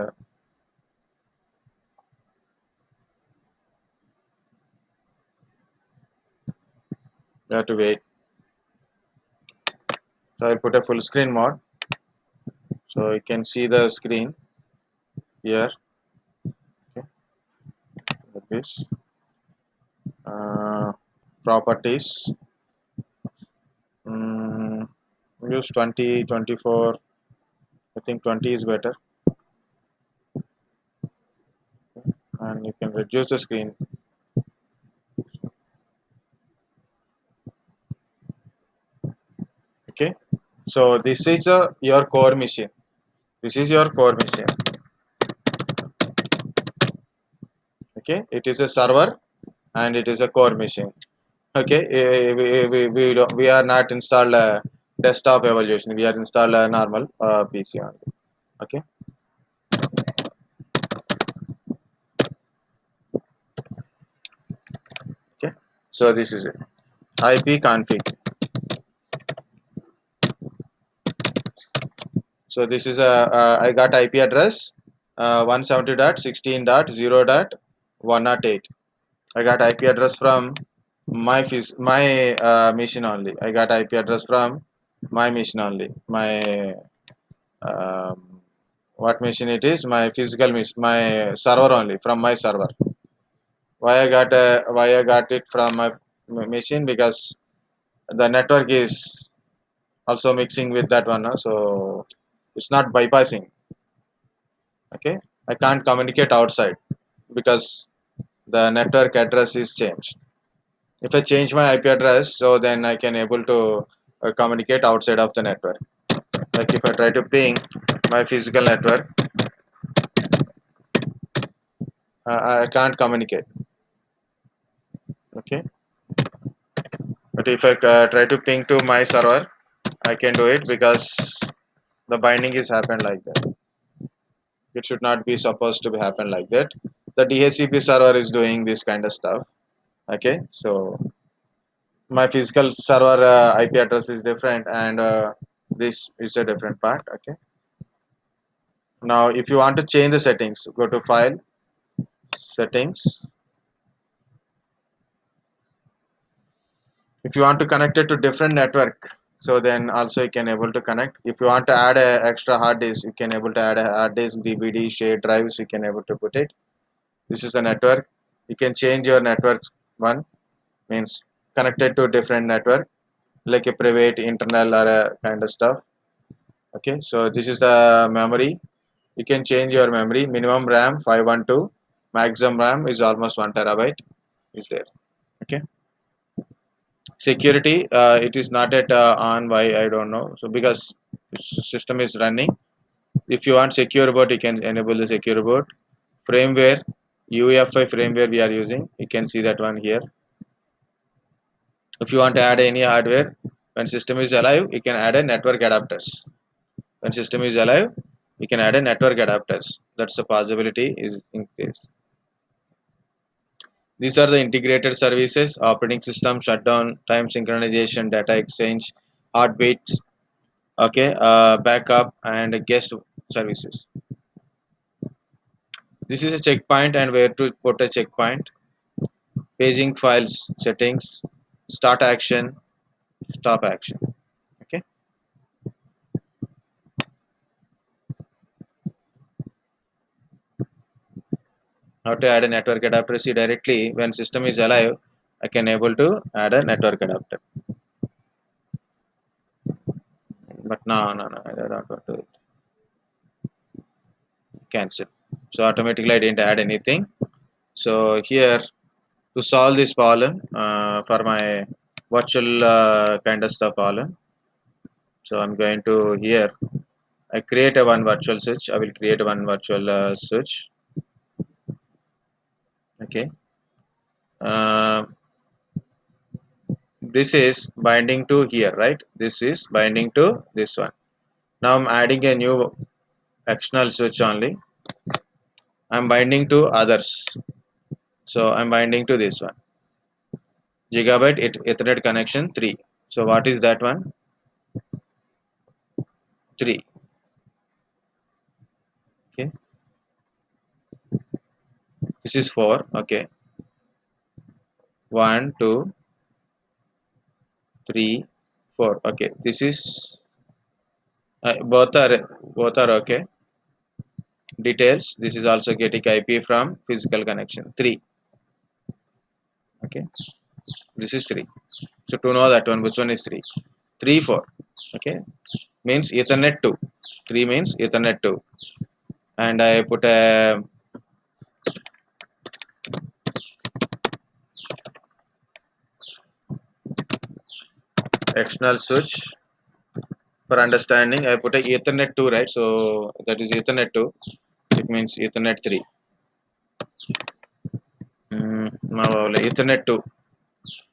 you have to wait. So I put a full screen mode, so you can see the screen here. Okay, like this. uh, Properties. mm, Use 20, 24. I think 20 is better, and you can reduce the screen. Okay, so this is your core machine. This is your core machine. Okay, it is a server and it is a core machine. Okay, we are not installed desktop evaluation. We are installed a normal PC only. Okay, okay. So this is it. IP config. So this is a I got IP address 170.16.0.108. I got IP address from my machine only. I got IP address from my machine only. My um, what machine it is? My physical machine, my server only from my server. Why I got it from my machine? Because the network is also mixing with that one, so it's not bypassing. Okay, I can't communicate outside because the network address is changed. If I change my IP address, so then I can able to communicate outside of the network. Like if I try to ping my physical network, I can't communicate. Okay, but if I try to ping to my server, I can do it because the binding is happened like that. It should not be supposed to be happen like that. The DHCP server is doing this kind of stuff. Okay, so my physical server IP address is different, and this is a different part. Okay, now if you want to change the settings, go to File, Settings. If you want to connect it to different network, so then also you can able to connect. If you want to add a extra hard disk, you can able to add a hard disk, DVD, shared drives. You can able to put it. This is the network. You can change your network. One means connected to different network, like a private, internal, or a kind of stuff. Okay, so this is the memory. You can change your memory. Minimum RAM 512, maximum RAM is almost 1 terabyte is there. Okay, security, it is not at on. Why I don't know. So because system is running. If you want secure boot, you can enable the secure boot. Firmware, UEFI firmware we are using. You can see that one here. If you want to add any hardware, when system is alive, you can add a network adapters. When system is alive, you can add a network adapters. That's the possibility is increased. These are the integrated services: operating system, shutdown, time synchronization, data exchange, heartbeats, okay, backup, and guest services. This is a checkpoint and where to put a checkpoint. Paging files, settings, start action, stop action. Okay. How to add a network adapter? See, directly when system is alive, I can able to add a network adapter. No, no, no, I don't want to do it. Cancel. So automatically I didn't add anything. So here, to solve this problem for my virtual kind of stuff problem, so I'm going to here, I create a one virtual switch. I will create one virtual switch. Okay. uh, this is binding to here, right? This is binding to this one. Now I'm adding a new external switch only. I'm binding to others. So I'm binding to this one, gigabyte ethernet connection 3. So what is that one? 3. Okay, this is 4. Okay, 1 2 3 4. Okay, this is both are okay. Details, this is also getting IP from physical connection 3. Okay, this is 3. So to know that one, which one is 3? 3 4. Okay, means ethernet 2. 3 means ethernet 2. And I put a external switch. For understanding, I put a ethernet 2, right? So that is ethernet 2. It means ethernet 3. Now ethernet 2,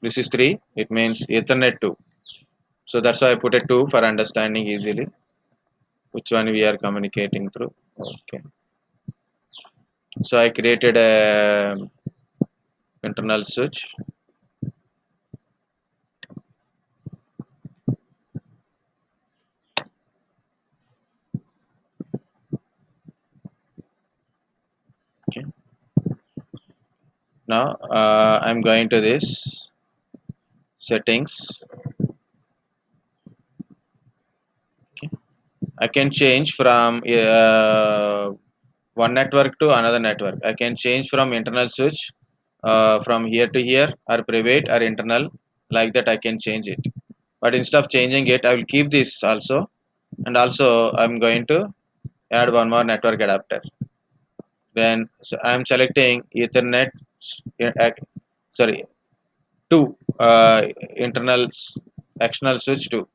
this is 3, it means ethernet 2. So that's why I put a 2 for understanding easily which one we are communicating through. Okay, so I created a internal switch. Okay, now I'm going to this settings. Okay, I can change from one network to another network. I can change from internal switch from here to here, or private or internal, like that I can change it. But instead of changing it, I will keep this also, and also I'm going to add one more network adapter. Then so I'm selecting Ethernet, sorry, two internal external switch to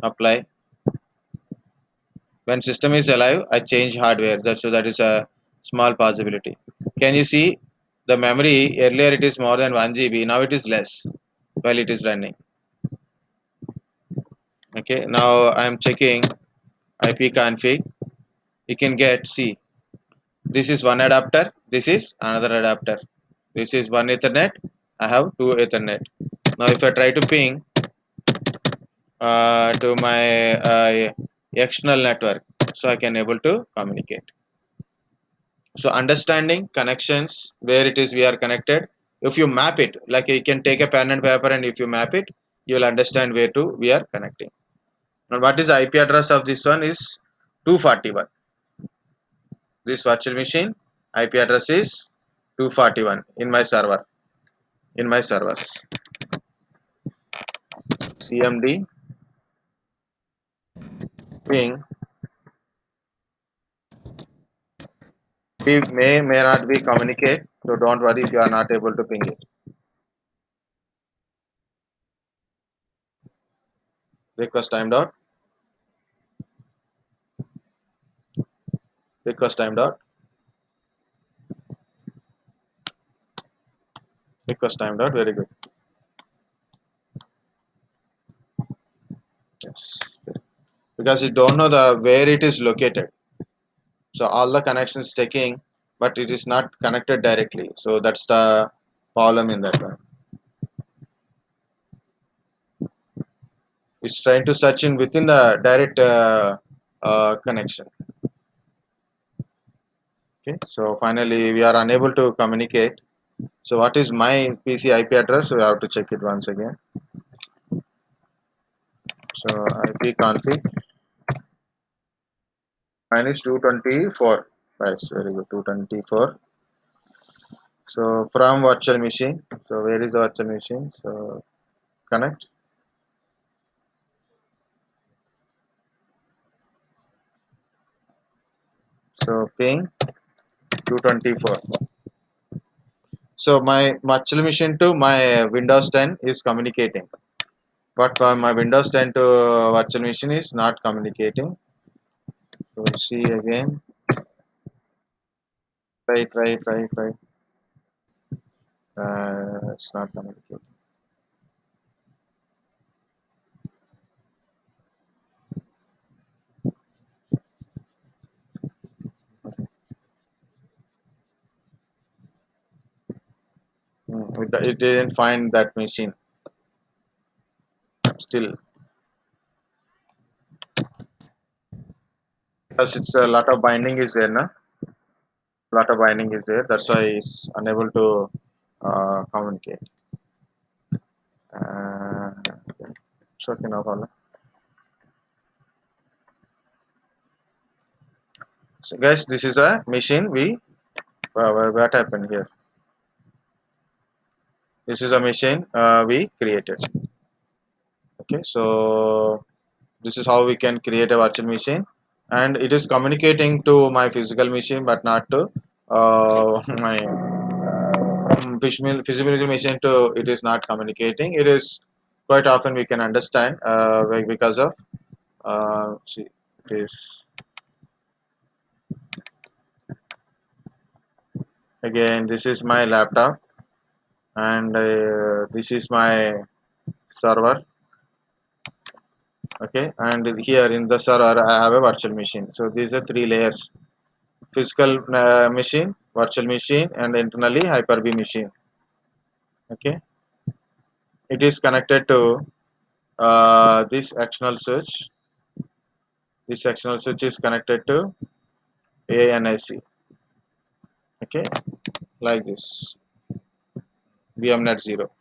apply. When system is alive, I change hardware. That is a small possibility. Can you see the memory earlier it is more than 1 GB, now it is less while it is running. Okay, now I am checking IP config. You can get, see, this is one adapter, this is another adapter. This is one Ethernet, I have two Ethernet. Now if I try to ping to my external network, so I can able to communicate. So understanding connections where it is we are connected. If you map it, like you can take a pen and paper, and if you map it, you will understand where to we are connecting. Now what is the IP address of this one is 241. This virtual machine IP address is 241 in my server. In my server, CMD ping. We may not be communicate, so don't worry if you are not able to ping it. Request timed out. Request timed out. Request timed out. Very good. Yes. Because you don't know the where it is located. So all the connections taking, but it is not connected directly. So that's the problem in that one. It's trying to search in within the direct connection. Okay. So finally we are unable to communicate. So what is my PC IP address? We have to check it once again. So IP config mine is 224. Right, very good. 224. So from virtual machine. So where is the virtual machine? So connect. So ping 224. So my virtual machine to my Windows 10 is communicating, but for my Windows 10 to virtual machine is not communicating. So see again. Try. It's not communicating. It didn't find that machine still, because it's a lot of binding is there, na? Lot of binding is there. That's why it's unable to communicate. It's okay, no problem. So guys, this is a machine we what happened here. This is a machine we created. Okay, so this is how we can create a virtual machine, and it is communicating to my physical machine, but not to my physical machine. To it is not communicating. It is quite often we can understand because of see, it is again, this is my laptop, and this is my server. Okay, and here in the server I have a virtual machine. So these are three layers: physical machine, virtual machine, and internally Hyper-V machine. Okay, it is connected to this external switch. This external switch is connected to ANIC. Okay, like this, VMnet 0,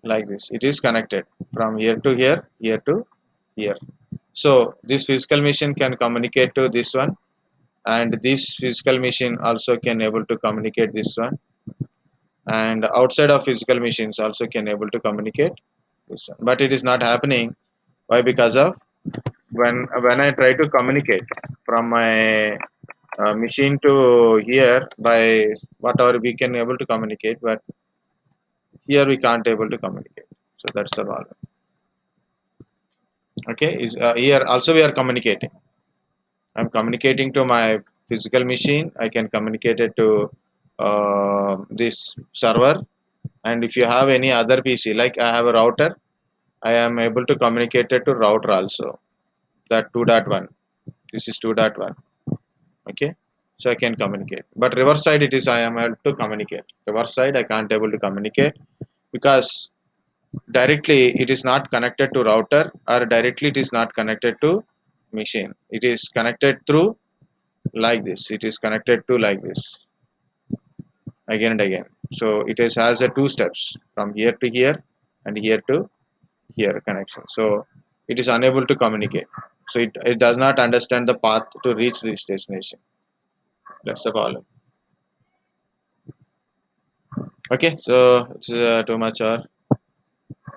like this. It is connected from here to here, here to here. So this physical machine can communicate to this one, and this physical machine also can able to communicate this one, and outside of physical machines also can able to communicate this one. But it is not happening. Why? Because of when I try to communicate from my machine to here by whatever we can able to communicate, but here we can't able to communicate. So that's the problem. Okay, here also we are communicating. I'm communicating to my physical machine. I can communicate it to this server. And if you have any other PC, like I have a router, I am able to communicate it to router also. That 2.1. This is 2.1. Okay, so I can communicate. But reverse side it is I am able to communicate. Reverse side I can't able to communicate because directly it is not connected to router, or directly it is not connected to machine. It is connected through like this. It is connected to like this again and again. So it is has a two steps from here to here and here to here connection. So it is unable to communicate. So it does not understand the path to reach this destination. That's the problem. Okay, so it's too much or